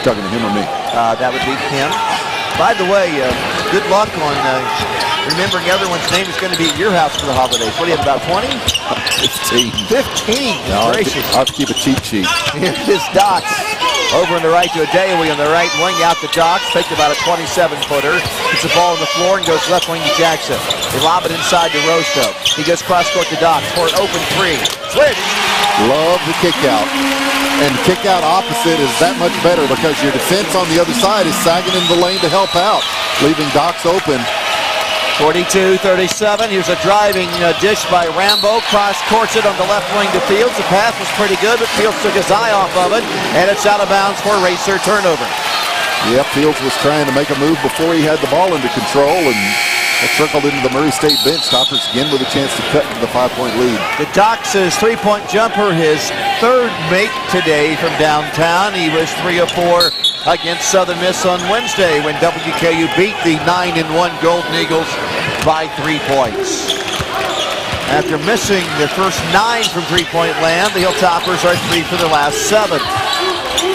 Talking to him or me? That would be him. By the way, good luck on remembering everyone's name is going to be at your house for the holidays. What do you have, about 20? 15. 15. No, Gracious. I'll have to keep a cheat sheet. Here is Dox. Over on the right to Adeoye on the right wing, out to Dox. Picked about a 27-footer. Gets the ball on the floor and goes left wing to Jackson. They lob it inside to Rosto. He goes cross court to Dox for an open three. Switch. Love the kick out. And kick out opposite is that much better because your defense on the other side is sagging in the lane to help out, leaving Dox open. 42-37. Here's a driving dish by Rambo. Cross courts it on the left wing to Fields. The pass was pretty good, but Fields took his eye off of it, and it's out of bounds for a Racer turnover. Yep, Fields was trying to make a move before he had the ball under control, and it trickled into the Murray State bench. Toppers again with a chance to cut to the 5-point lead. The Dox's three-point jumper, his third make today from downtown. He was 3 of 4 against Southern Miss on Wednesday when WKU beat the 9-1 Golden Eagles by 3 points. After missing their first 9 from three-point land, the Hilltoppers are 3 for their last 7.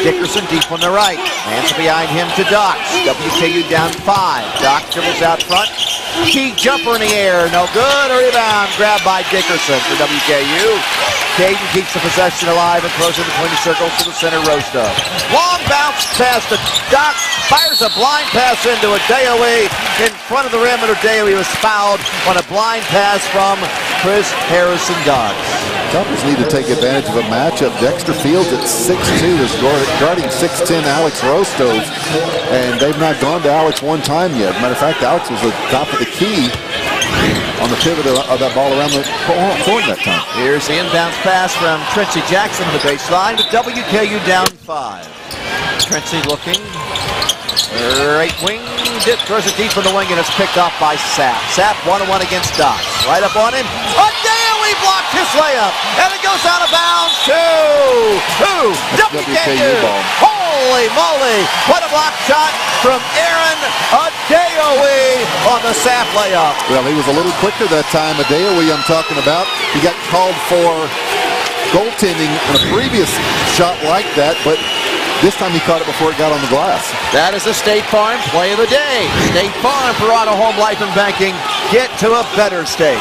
Dickerson deep on the right. Hands behind him to Dox. WKU down 5. Dox dribbles out front. Key jumper in the air. No good. A rebound. Grabbed by Dickerson for WKU. Caden keeps the possession alive and throws it between the circles to the center, Rosto. Long bounce pass to Dox. Fires a blind pass into Adeoye in front of the rim, and Adeoye was fouled on a blind pass from Chris Harrison Dox. Toppers need to take advantage of a matchup. Dexter Fields at 6'2" is guarding 6'10" Alex Rosto, and they've not gone to Alex one time yet. Matter of fact, Alex was at the top of the key on the pivot of that ball around the horn that time. Here's the inbounds pass from Trincy Jackson on the baseline, with WKU down 5. Trincy looking. Right wing, throws it deep in the wing, and it's picked off by Sapp. Sapp 1-on-1 against Dox. Right up on him. Adeoye blocked his layup, and it goes out of bounds to WKU. Holy moly! What a block shot from Aaron Adeoye on the Sapp layup. Well, he was a little quicker that time. Adeoye I'm talking about. He got called for goaltending on a previous shot like that, but this time he caught it before it got on the glass. That is the State Farm play of the day. State Farm, Verano Home Life and Banking. Get to a better state.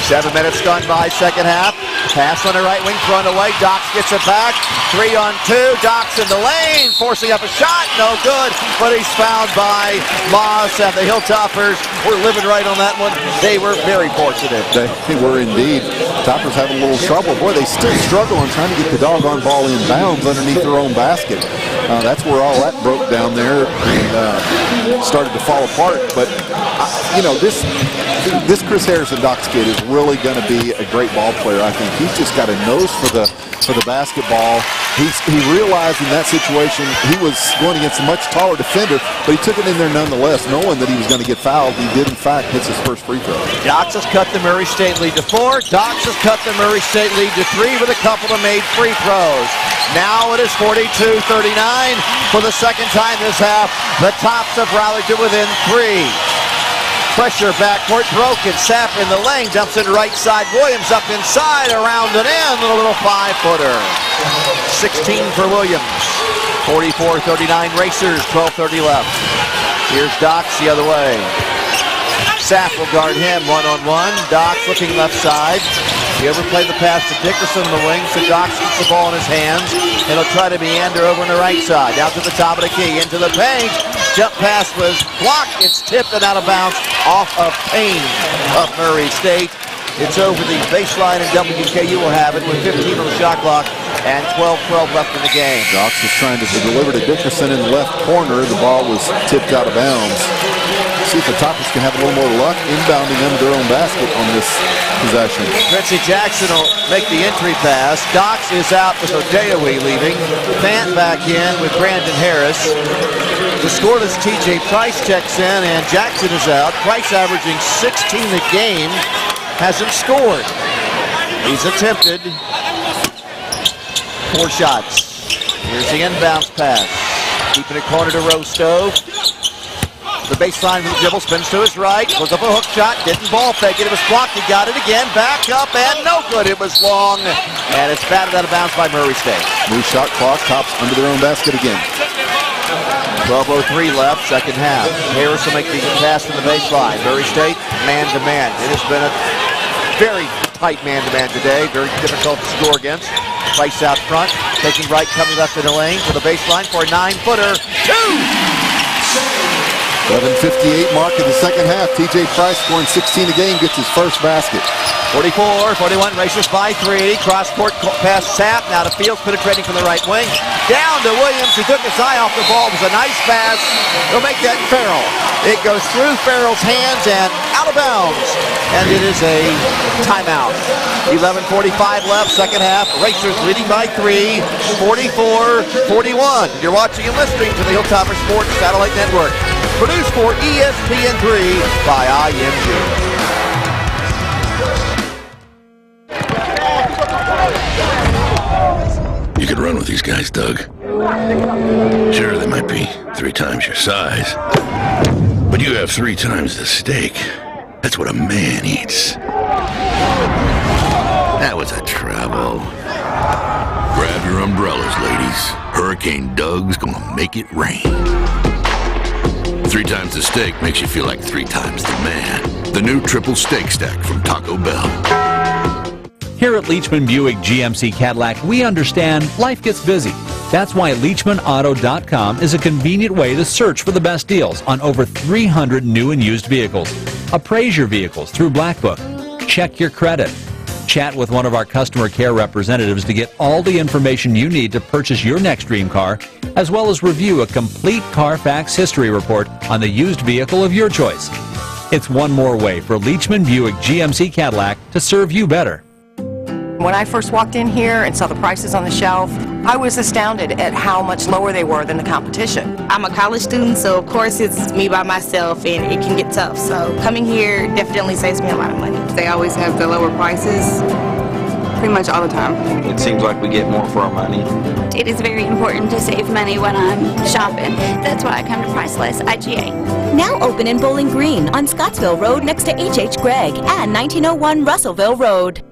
7 minutes gone by, second half. Pass on the right wing, thrown away. Dox gets it back. 3-on-2. Dox in the lane, forcing up a shot. No good, but he's fouled by Moss, and the Hilltoppers were living right on that one. They were very fortunate. They were indeed. Toppers having a little trouble. Boy, they still struggle on trying to get the doggone ball in bounds underneath their own basket. That's where all that broke down there and started to fall apart. But, you know, this Chris Harrison Dox kid is really going to be a great ball player, I think. He's just got a nose for the basketball. He realized in that situation he was going against a much taller defender, but he took it in there nonetheless, knowing that he was going to get fouled. He did, in fact, hit his first free throw. Dox has cut the Murray State lead to 4. Dox has cut the Murray State lead to 3 with a couple of made free throws. Now it is 42-39 for the second time this half. The Tops have rallied to within 3. Pressure backcourt broken. Sapp in the lane, dumps it right side. Williams up inside, around and in, with a little 5-footer. 16 for Williams. 44-39 Racers, 12:30 left. Here's Dox the other way. Sapp will guard him 1-on-1. Dox looking left side. He overplayed the pass to Dickerson in the wing, so Dox gets the ball in his hands, and he'll try to meander over on the right side. Down to the top of the key, into the paint. Jump pass was blocked. It's tipped and out of bounds off of Payne of Murray State. It's over the baseline, and WKU will have it with 15 on the shot clock and 12-12 left in the game. Dox was trying to deliver to Dickerson in the left corner. The ball was tipped out of bounds. See if the Toppers can have a little more luck inbounding under their own basket on this possession. Trincy Jackson will make the entry pass. Dox is out with Adeoye leaving. Fant back in with Brandon Harris. The scoreless TJ Price checks in, and Jackson is out. Price averaging 16 a game. Hasn't scored. He's attempted 4 shots. Here's the inbounds pass. Keeping it corner to Rosto. The baseline with the dribble, spins to his right, goes up a hook shot, didn't ball fake it, it was blocked, he got it again, back up, and no good, it was long, and it's batted out of bounds by Murray State. New shot clock, Tops under their own basket again. 12:03 left, second half. Harris will make the pass from the baseline. Murray State, man-to-man. It has been a very tight man-to-man today. Very difficult to score against. Price out front, taking right, coming left in the lane for the baseline for a 9-footer. 11:58 mark in the second half. TJ Price scoring 16 a game, gets his first basket. 44-41, races by 3. Cross-court pass Sapp. Now to Fields, penetrating from the right wing. Down to Williams, who took his eye off the ball. It was a nice pass. He'll make that Farrell. It goes through Farrell's hands and out of bounds. And it is a timeout. 11:45 left, second half. Racers leading by 3, 44-41. You're watching and listening to the Hilltopper Sports Satellite Network. Produced for ESPN3 by IMG. You could run with these guys, Doug. Sure, they might be 3 times your size, but you have 3 times the steak. That's what a man eats. That was a trouble. Grab your umbrellas, ladies. Hurricane Doug's gonna make it rain. 3 times the steak makes you feel like 3 times the man. The new triple steak stack from Taco Bell. Here at Leachman Buick GMC Cadillac, we understand life gets busy. That's why LeachmanAuto.com is a convenient way to search for the best deals on over 300 new and used vehicles. Appraise your vehicles through Black Book. Check your credit. Chat with one of our customer care representatives to get all the information you need to purchase your next dream car, as well as review a complete Carfax history report on the used vehicle of your choice. It's one more way for Leachman Buick GMC Cadillac to serve you better. When I first walked in here and saw the prices on the shelf, I was astounded at how much lower they were than the competition. I'm a college student, so of course it's me by myself and it can get tough. So coming here definitely saves me a lot of money. They always have the lower prices pretty much all the time. It seems like we get more for our money. It is very important to save money when I'm shopping. That's why I come to Priceless IGA. Now open in Bowling Green on Scottsville Road next to H.H. Gregg and 1901 Russellville Road.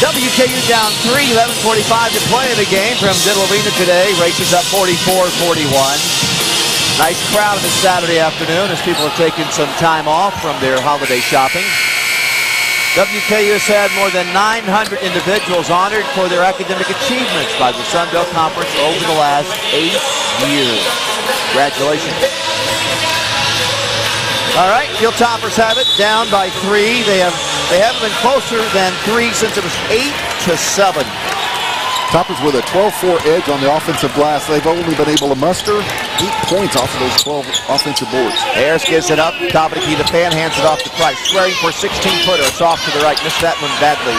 WKU down 3, 11:45 to play in the game from Diddle Arena today. Racers up 44-41. Nice crowd this Saturday afternoon as people have taken some time off from their holiday shopping. WKU has had more than 900 individuals honored for their academic achievements by the Sun Belt Conference over the last 8 years. Congratulations. All right, Hilltoppers have it, down by 3. They haven't been closer than 3 since it was 8-7. Toppers with a 12-4 edge on the offensive glass. They've only been able to muster 8 points off of those 12 offensive boards. Harris gives it up, top of the key to Pan, hands it off to Price. Squaring for a 16-footer, it's off to the right, missed that one badly.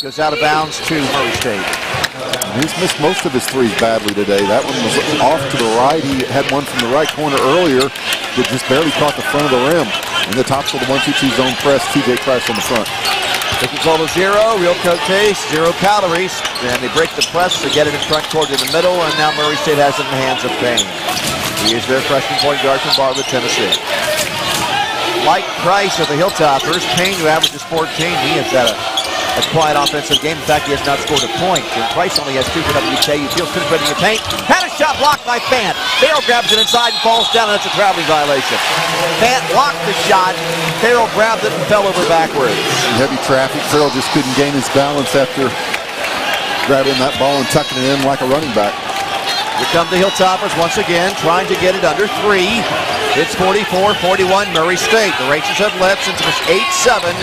Goes out of bounds to Murray State. He's missed most of his threes badly today. That one was off to the right. He had one from the right corner earlier that just barely caught the front of the rim. And the tops of the 1-2-2 zone press, TJ Price on the front. Taking goal to 0, real coat taste, 0 calories. And they break the press to get it in front court in the middle, and now Murray State has it in the hands of Payne. He is their freshman point guard from Bartlett, Tennessee. Like Price of the Hilltoppers, Payne, who averages 14, he has had a quiet offensive game. In fact, he has not scored a point. And Price only has 2 for WKU. Fields penetrating the paint. Had a shot blocked by Fant. Farrell grabs it inside and falls down, and it's a traveling violation. Fant blocked the shot. Farrell grabbed it and fell over backwards. Heavy traffic. Farrell just couldn't gain his balance after grabbing that ball and tucking it in like a running back. Here come the Hilltoppers once again, trying to get it under 3. It's 44-41 Murray State. The Rangers have led since it was 8-7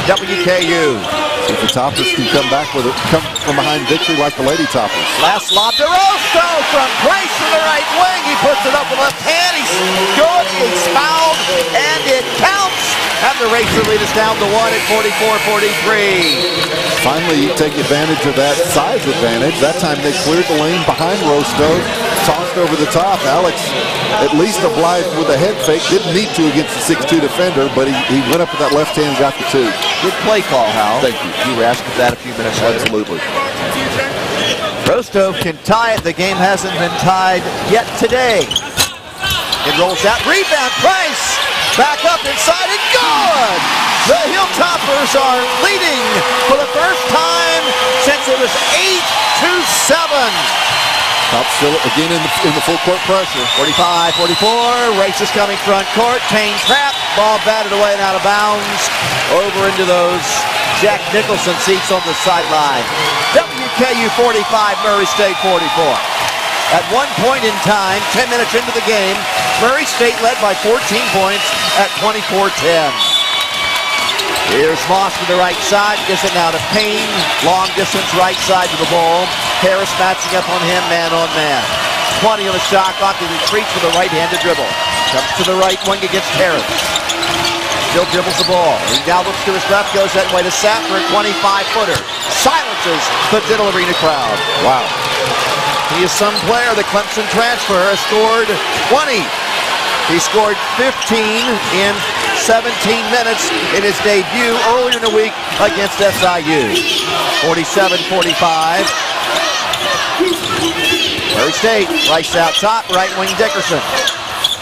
WKU. See if the Toppers can come back with it, come from behind victory like the Lady Toppers. Last lob to Rosto from Price to the right wing. He puts it up with left hand. He's good. He's fouled, and it counts. And the Rangers lead us down to 1 at 44-43. Finally, you take advantage of that size advantage. That time they cleared the lane behind Rosto, tossed over the top. Alex, at least obliged with a head fake. Didn't need to against the 6'2 defender, but he went up with that left hand and got the 2. Good play call, Hal. Thank you. You were asking that a few minutes ago. Absolutely. Rosto can tie it. The game hasn't been tied yet today. It rolls out. Rebound. Price. Back up inside and good! The Hilltoppers are leading for the first time since it was 8-7. Top still again in the full court pressure. 45-44, races coming front court. Payne trap, ball batted away and out of bounds. Over into those Jack Nicholson seats on the sideline. WKU 45, Murray State 44. At one point in time, 10 minutes into the game, Murray State led by 14 points at 24-10. Here's Moss to the right side, gives it now to Payne. Long distance right side to the ball. Harris matching up on him, man on man. 20 on the shot clock. He retreats with a right-handed dribble. Comes to the right wing against Harris. Still dribbles the ball. He now looks to his left, goes that way to Sapp for a 25-footer. Silences the Diddle Arena crowd. Wow. He is some player. The Clemson transfer has scored 20. He scored 15 in 17 minutes in his debut earlier in the week against SIU. 47-45. Murray State, Rice out top, right wing Dickerson.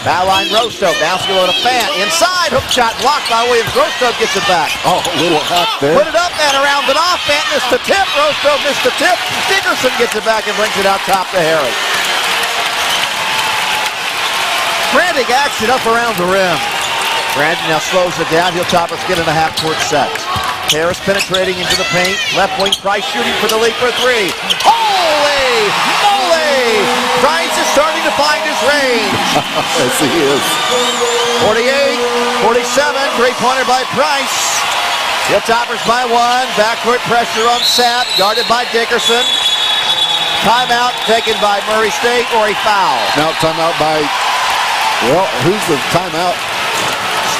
Foul line Rostow, bouncing below to Fant. Inside, hook shot blocked by Williams. Rostow gets it back. Oh, a little hack there. Put it up and around and off. Fant missed the tip. Rostow missed the tip. Dickerson gets it back and brings it out top to Harris. Frantic action up around the rim. Brandon now slows it down. He'll Toppers get in a half-court set. Harris penetrating into the paint. Left wing Price shooting for the lead for three. Holy moly! Price is starting to find his range. Yes, he is. 48-47. Three-pointer by Price. He'll Toppers by one. Backcourt pressure on Sapp. Guarded by Dickerson. Timeout taken by Murray State or a foul. Now timeout by, well, who's the timeout?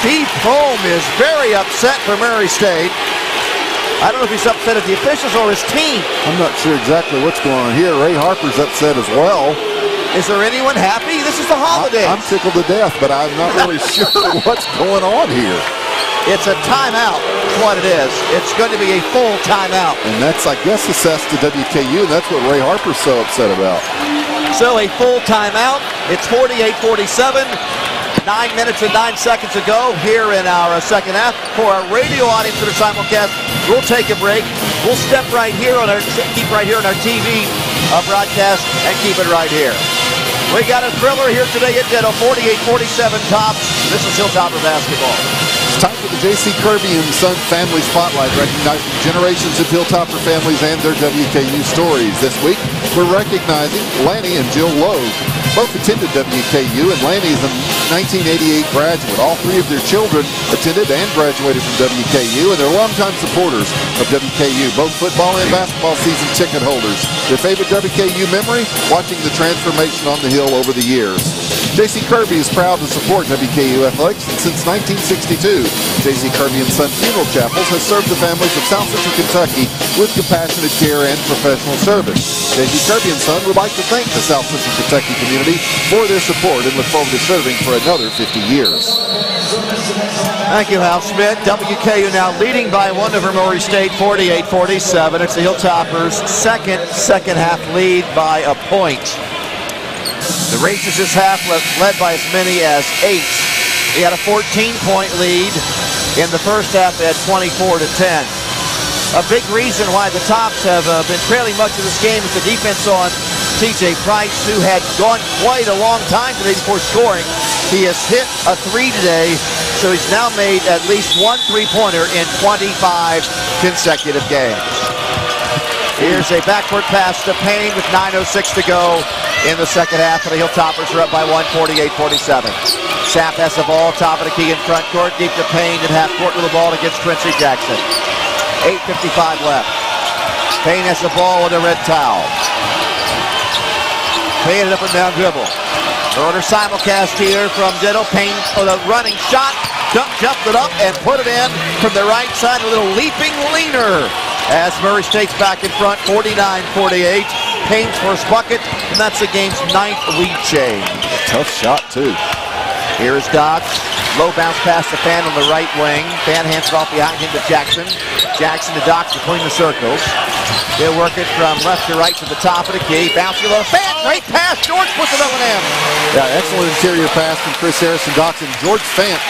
Steve Prohm is very upset for Murray State. I don't know if he's upset at the officials or his team. I'm not sure exactly what's going on here. Ray Harper's upset as well. Is there anyone happy? This is the holidays. I'm tickled to death, but I'm not really sure what's going on here. It's a timeout, is what it is. It's going to be a full timeout. And that's, I guess, assessed to WKU, and that's what Ray Harper's so upset about. So a full timeout. It's 48-47. 9 minutes and 9 seconds to go here in our second half. For our radio audience that are simulcast, we'll take a break. We'll step right here on our, keep right here on our TV broadcast and keep it right here. We got a thriller here today at Ditto, 48-47 tops. This is Hilltopper basketball. It's time for the J.C. Kirby and Son Family Spotlight, recognizing generations of Hilltopper families and their WKU stories. This week, we're recognizing Lanny and Jill Logue. Both attended WKU, and Lanny is a 1988 graduate. All three of their children attended and graduated from WKU, and they're longtime supporters of WKU, both football and basketball season ticket holders. Their favorite WKU memory? Watching the transformation on the hill over the years. J.C. Kirby is proud to support WKU athletics, and since 1962, J.C. Kirby and Son Funeral Chapels has served the families of South Central Kentucky with compassionate care and professional service. J.C. Kirby and Son would like to thank the South Central Kentucky community for their support and look forward to serving for another 50 years. Thank you, Hal Schmidt. WKU now leading by one over Murray State, 48-47. It's the Hilltoppers' second half lead by a point. The Rangers this half led by as many as 8. He had a 14-point lead. In the first half, they had 24-10. A big reason why the Tops have been trailing much of this game is the defense on T.J. Price, who had gone quite a long time today before scoring. He has hit a 3 today, so he's now made at least one three-pointer in 25 consecutive games. Here's a backward pass to Payne with 9:06 to go in the second half, and the Hilltoppers are up by 48-47. Sapp has the ball, top of the key in front court, deep to Payne at half court with the ball against Quincy Jackson. 8:55 left. Payne has the ball with a red towel. Payne an up and down dribble. Order simulcast here from Ditto. Payne with a running shot. Jumped it up and put it in from the right side. A little leaping leaner as Murray State's back in front, 49-48. Payne's first bucket, and that's the game's 9th lead change. Tough shot, too. Here's Dox. Low bounce pass to Fan on the right wing. Fan hands it off behind him to Jackson. Jackson to Dox between the circles. They'll work it from left to right to the top of the key. Bouncing low. Fan, great pass. George puts it up and in. Yeah, excellent interior pass from Chris Harrison Dox. And George Fant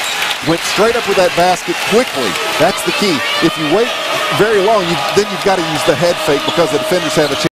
went straight up with that basket quickly. That's the key. If you wait very long, then you've got to use the head fake because the defenders have a chance.